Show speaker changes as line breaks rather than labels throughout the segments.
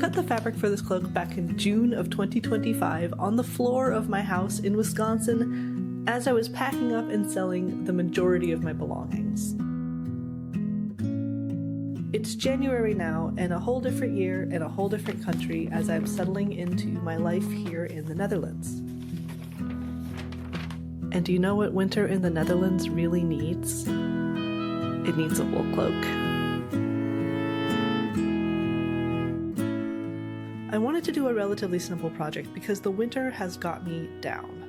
cut the fabric for this cloak back in June of 2025 on the floor of my house in Wisconsin as I was packing up and selling the majority of my belongings. It's January now, and a whole different year and a whole different country as I'm settling into my life here in the Netherlands. And do you know what winter in the Netherlands really needs? It needs a wool cloak. I wanted to do a relatively simple project because the winter has got me down.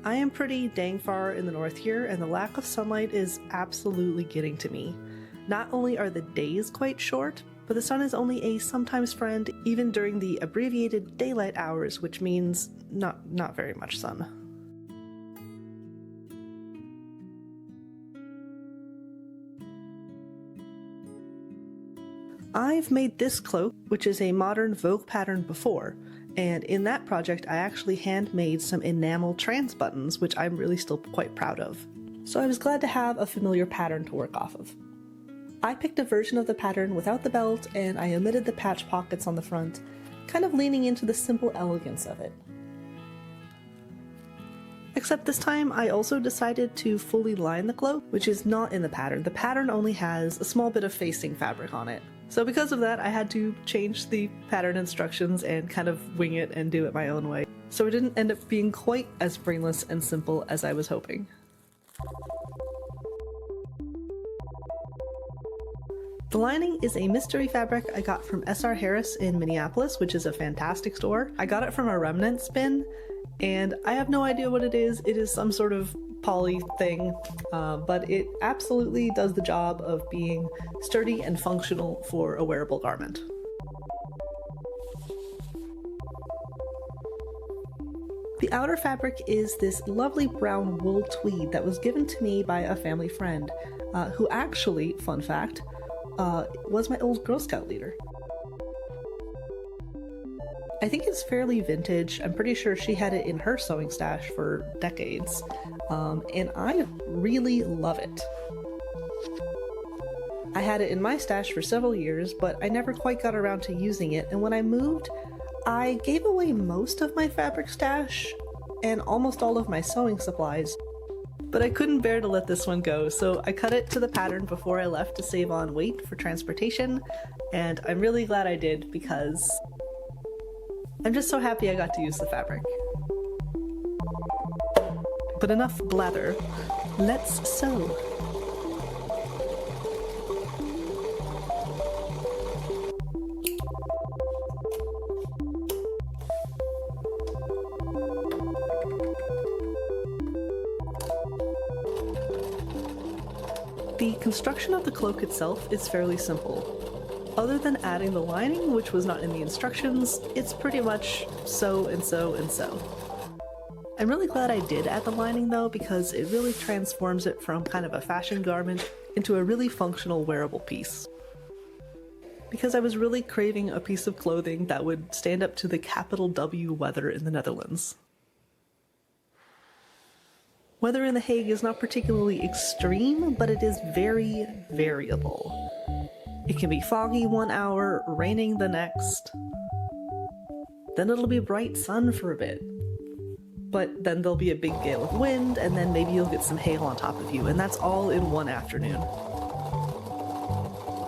I am pretty dang far in the north here, and the lack of sunlight is absolutely getting to me. Not only are the days quite short, but the sun is only a sometimes friend even during the abbreviated daylight hours, which means not very much sun. I've made this cloak, which is a modern Vogue pattern, before, and in that project I actually handmade some enamel Trance buttons, which I'm really still quite proud of. So I was glad to have a familiar pattern to work off of. I picked a version of the pattern without the belt, and I omitted the patch pockets on the front, kind of leaning into the simple elegance of it. Except this time I also decided to fully line the cloak, which is not in the pattern. The pattern only has a small bit of facing fabric on it. So because of that, I had to change the pattern instructions and kind of wing it and do it my own way. So it didn't end up being quite as brainless and simple as I was hoping. The lining is a mystery fabric I got from S.R. Harris in Minneapolis, which is a fantastic store. I got it from a remnant spin, and I have no idea what it is. It is some sort of poly thing, but it absolutely does the job of being sturdy and functional for a wearable garment. The outer fabric is this lovely brown wool tweed that was given to me by a family friend, who actually, fun fact, was my old Girl Scout leader. I think it's fairly vintage. I'm pretty sure she had it in her sewing stash for decades, and I really love it. I had it in my stash for several years, but I never quite got around to using it, and when I moved, I gave away most of my fabric stash and almost all of my sewing supplies. But I couldn't bear to let this one go, so I cut it to the pattern before I left to save on weight for transportation, and I'm really glad I did because I'm just so happy I got to use the fabric. But enough blather, let's sew. The construction of the cloak itself is fairly simple. Other than adding the lining, which was not in the instructions, it's pretty much sew and sew and sew. I'm really glad I did add the lining though, because it really transforms it from kind of a fashion garment into a really functional wearable piece. Because I was really craving a piece of clothing that would stand up to the capital W weather in the Netherlands. Weather in The Hague is not particularly extreme, but it is very variable. It can be foggy one hour, raining the next. Then it'll be bright sun for a bit. But then there'll be a big gale of wind, and then maybe you'll get some hail on top of you, and that's all in one afternoon.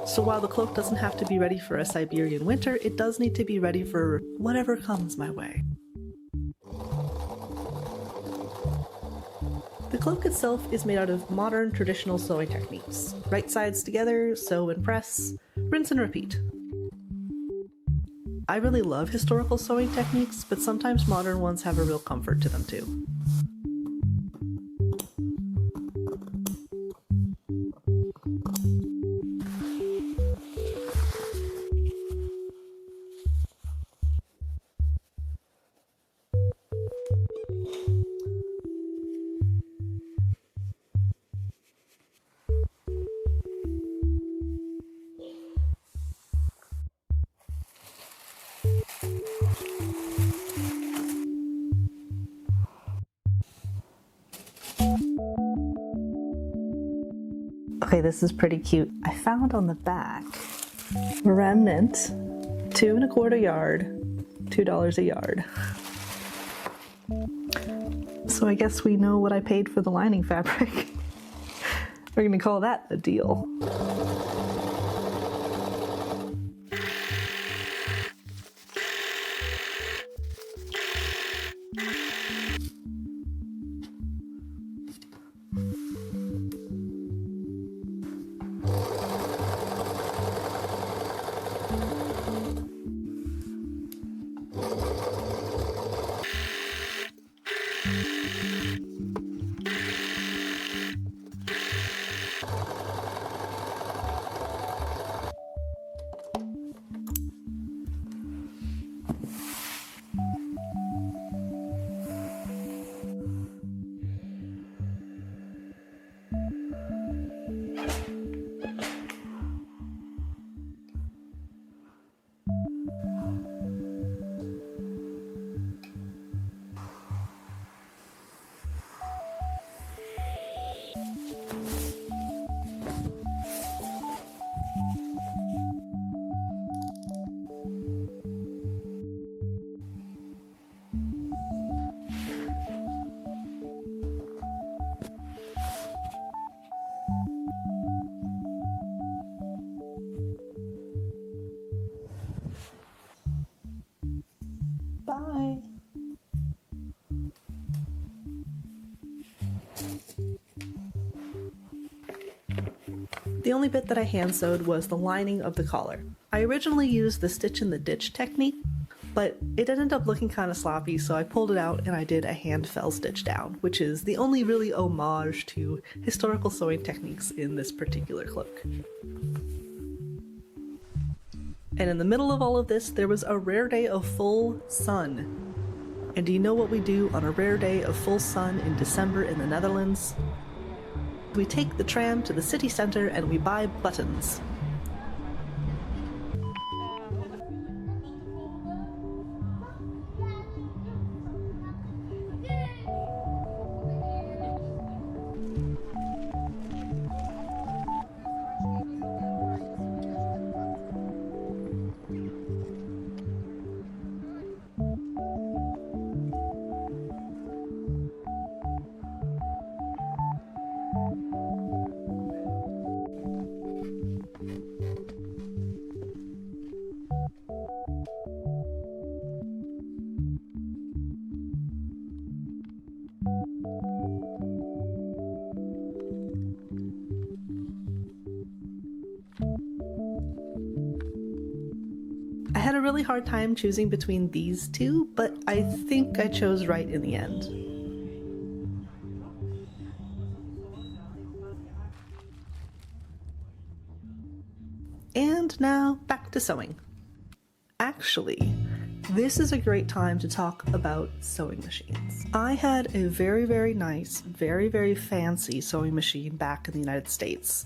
So while the cloak doesn't have to be ready for a Siberian winter, it does need to be ready for whatever comes my way. The cloak itself is made out of modern traditional sewing techniques. Right sides together, sew and press, rinse and repeat. I really love historical sewing techniques, but sometimes modern ones have a real comfort to them too. Okay, this is pretty cute. I found on the back Remnant, 2 1/4 yard, $2 a yard. So I guess we know what I paid for the lining fabric. We're gonna call that a deal. Bye. The only bit that I hand sewed was the lining of the collar. I originally used the stitch in the ditch technique, but it ended up looking kind of sloppy, so I pulled it out and I did a hand fell stitch down, which is the only really homage to historical sewing techniques in this particular cloak. And in the middle of all of this, there was a rare day of full sun. And do you know what we do on a rare day of full sun in December in the Netherlands? We take the tram to the city center and we buy buttons. I had a really hard time choosing between these two, but I think I chose right in the end. And now back to sewing. Actually, this is a great time to talk about sewing machines. I had a very, very nice, very, very fancy sewing machine back in the United States.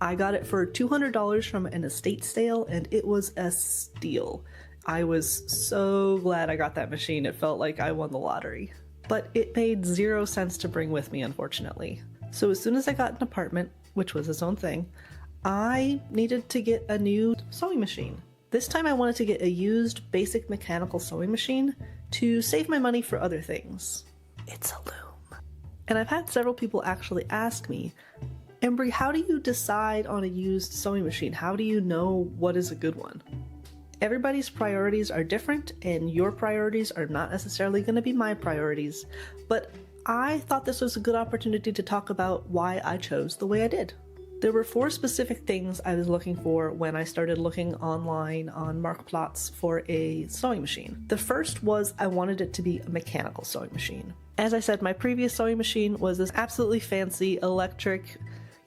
I got it for $200 from an estate sale, and it was a steal. I was so glad I got that machine. It felt like I won the lottery. But it made 0 cents to bring with me, unfortunately. So as soon as I got an apartment, which was its own thing, I needed to get a new sewing machine. This time I wanted to get a used basic mechanical sewing machine to save my money for other things. It's a loom. And I've had several people actually ask me, Embry, how do you decide on a used sewing machine? How do you know what is a good one? Everybody's priorities are different, and your priorities are not necessarily going to be my priorities, but I thought this was a good opportunity to talk about why I chose the way I did. There were 4 specific things I was looking for when I started looking online on Marktplaats for a sewing machine. The first was I wanted it to be a mechanical sewing machine. As I said, my previous sewing machine was this absolutely fancy electric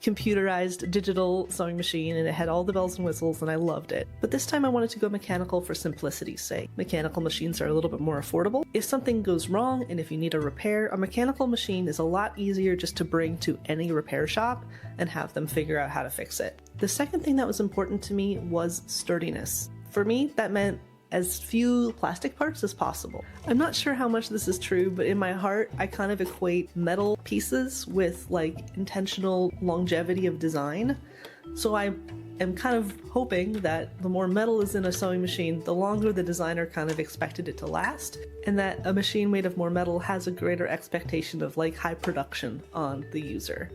computerized digital sewing machine, and it had all the bells and whistles, and I loved it. But this time I wanted to go mechanical for simplicity's sake. Mechanical machines are a little bit more affordable. If something goes wrong and if you need a repair, a mechanical machine is a lot easier just to bring to any repair shop and have them figure out how to fix it. The second thing that was important to me was sturdiness. For me, that meant as few plastic parts as possible. I'm not sure how much this is true, but in my heart, I kind of equate metal pieces with like intentional longevity of design. So I am kind of hoping that the more metal is in a sewing machine, the longer the designer kind of expected it to last, and that a machine made of more metal has a greater expectation of like high production on the user.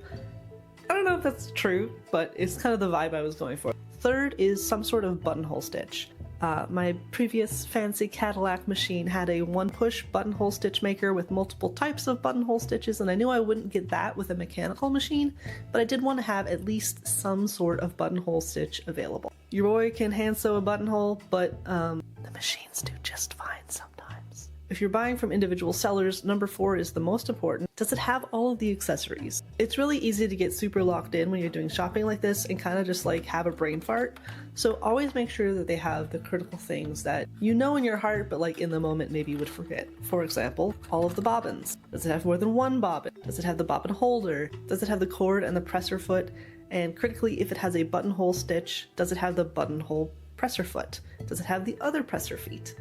I don't know if that's true, but it's kind of the vibe I was going for. Third is some sort of buttonhole stitch. My previous fancy Cadillac machine had a one-push buttonhole stitch maker with multiple types of buttonhole stitches, and I knew I wouldn't get that with a mechanical machine, but I did want to have at least some sort of buttonhole stitch available. Your boy can hand sew a buttonhole, but the machines do just fine sometimes. If you're buying from individual sellers, number 4 is the most important. Does it have all of the accessories? It's really easy to get super locked in when you're doing shopping like this and kind of just like have a brain fart. So always make sure that they have the critical things that you know in your heart, but like in the moment maybe you would forget. For example, all of the bobbins. Does it have more than one bobbin? Does it have the bobbin holder? Does it have the cord and the presser foot? And critically, if it has a buttonhole stitch, does it have the buttonhole presser foot? Does it have the other presser feet?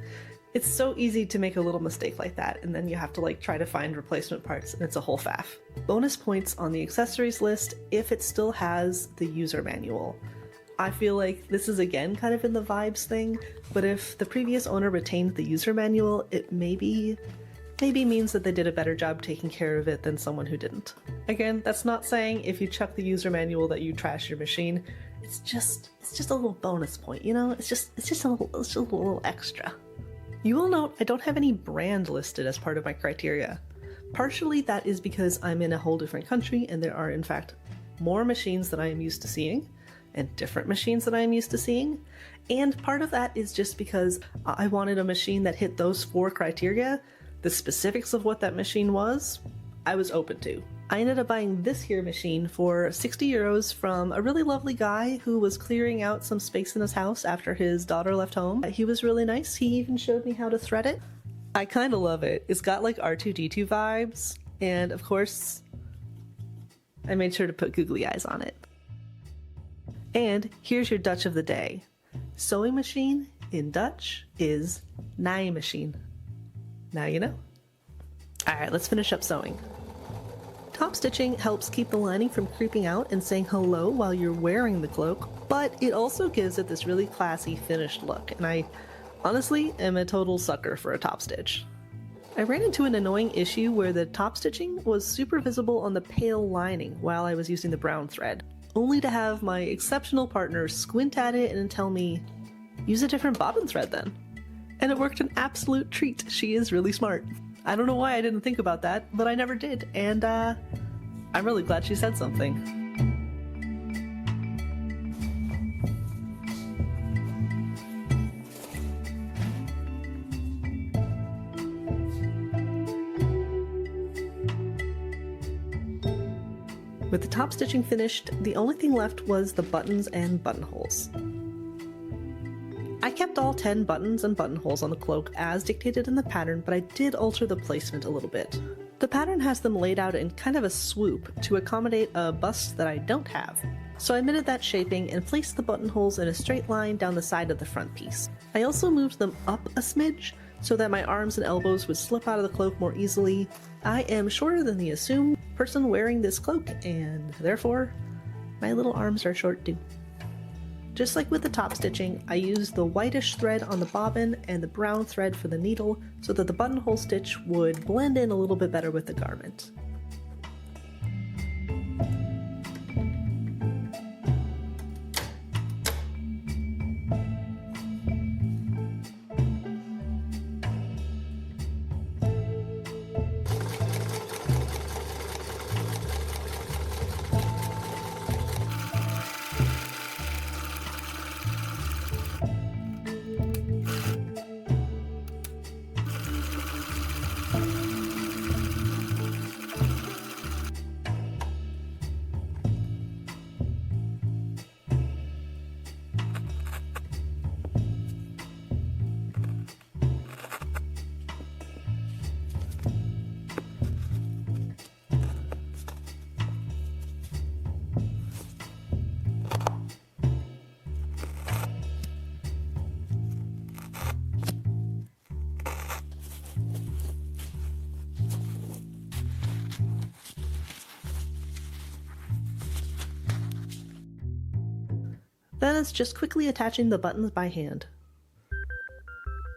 It's so easy to make a little mistake like that, and then you have to like try to find replacement parts, and it's a whole faff. Bonus points on the accessories list if it still has the user manual. I feel like this is again kind of in the vibes thing, but if the previous owner retained the user manual, it maybe means that they did a better job taking care of it than someone who didn't. Again, that's not saying if you chuck the user manual that you trash your machine. It's just a little bonus point, you know? It's just a little extra. You will note I don't have any brand listed as part of my criteria. Partially that is because I'm in a whole different country and there are in fact more machines than I am used to seeing and different machines that I am used to seeing. And part of that is just because I wanted a machine that hit those 4 criteria. The specifics of what that machine was, I was open to. I ended up buying this here machine for 60 euros from a really lovely guy who was clearing out some space in his house after his daughter left home. He was really nice. He even showed me how to thread it. I kind of love it. It's got like R2-D2 vibes, and of course, I made sure to put googly eyes on it. And here's your Dutch of the day. Sewing machine in Dutch is naaimachine. Now you know. Alright, let's finish up sewing. Top stitching helps keep the lining from creeping out and saying hello while you're wearing the cloak, but it also gives it this really classy finished look, and I honestly am a total sucker for a top stitch. I ran into an annoying issue where the top stitching was super visible on the pale lining while I was using the brown thread, only to have my exceptional partner squint at it and tell me, use a different bobbin thread then. And it worked an absolute treat. She is really smart. I don't know why I didn't think about that, but I never did, and I'm really glad she said something. With the top stitching finished, the only thing left was the buttons and buttonholes. I kept all 10 buttons and buttonholes on the cloak as dictated in the pattern, but I did alter the placement a little bit. The pattern has them laid out in kind of a swoop to accommodate a bust that I don't have, so I omitted that shaping and placed the buttonholes in a straight line down the side of the front piece. I also moved them up a smidge so that my arms and elbows would slip out of the cloak more easily. I am shorter than the assumed person wearing this cloak, and therefore, my little arms are short too. Just like with the top stitching, I used the whitish thread on the bobbin and the brown thread for the needle so that the buttonhole stitch would blend in a little bit better with the garment. Then it's just quickly attaching the buttons by hand.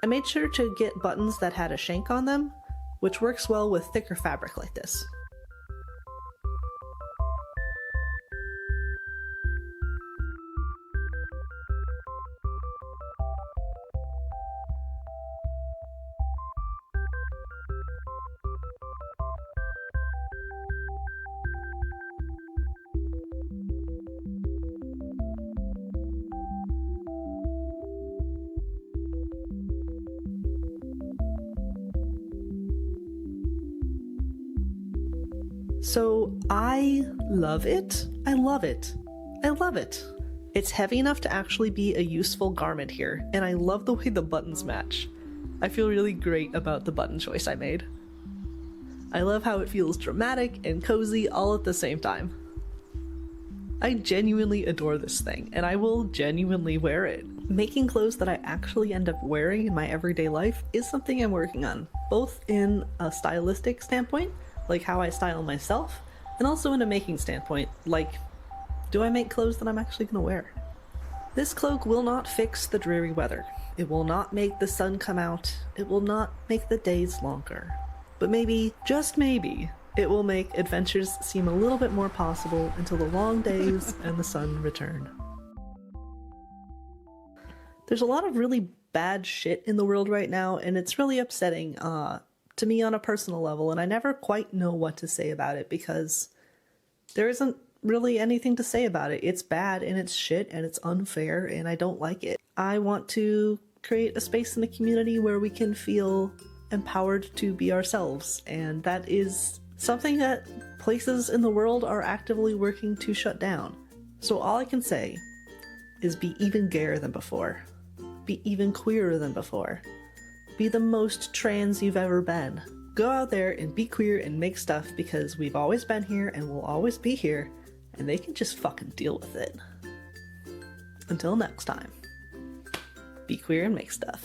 I made sure to get buttons that had a shank on them, which works well with thicker fabric like this. So I love it. I love it. I love it. It's heavy enough to actually be a useful garment here, and I love the way the buttons match. I feel really great about the button choice I made. I love how it feels dramatic and cozy all at the same time. I genuinely adore this thing, and I will genuinely wear it. Making clothes that I actually end up wearing in my everyday life is something I'm working on, both in a stylistic standpoint, like how I style myself, and also in a making standpoint, like, do I make clothes that I'm actually gonna wear? This cloak will not fix the dreary weather. It will not make the sun come out. It will not make the days longer. But maybe, just maybe, it will make adventures seem a little bit more possible until the long days and the sun return. There's a lot of really bad shit in the world right now, and it's really upsetting, to me on a personal level, and I never quite know what to say about it because there isn't really anything to say about it. It's bad and it's shit and it's unfair and I don't like it. I want to create a space in the community where we can feel empowered to be ourselves, and that is something that places in the world are actively working to shut down. So all I can say is be even gayer than before. Be even queerer than before. Be the most trans you've ever been. Go out there and be queer and make stuff because we've always been here and will always be here, and they can just fucking deal with it. Until next time, be queer and make stuff.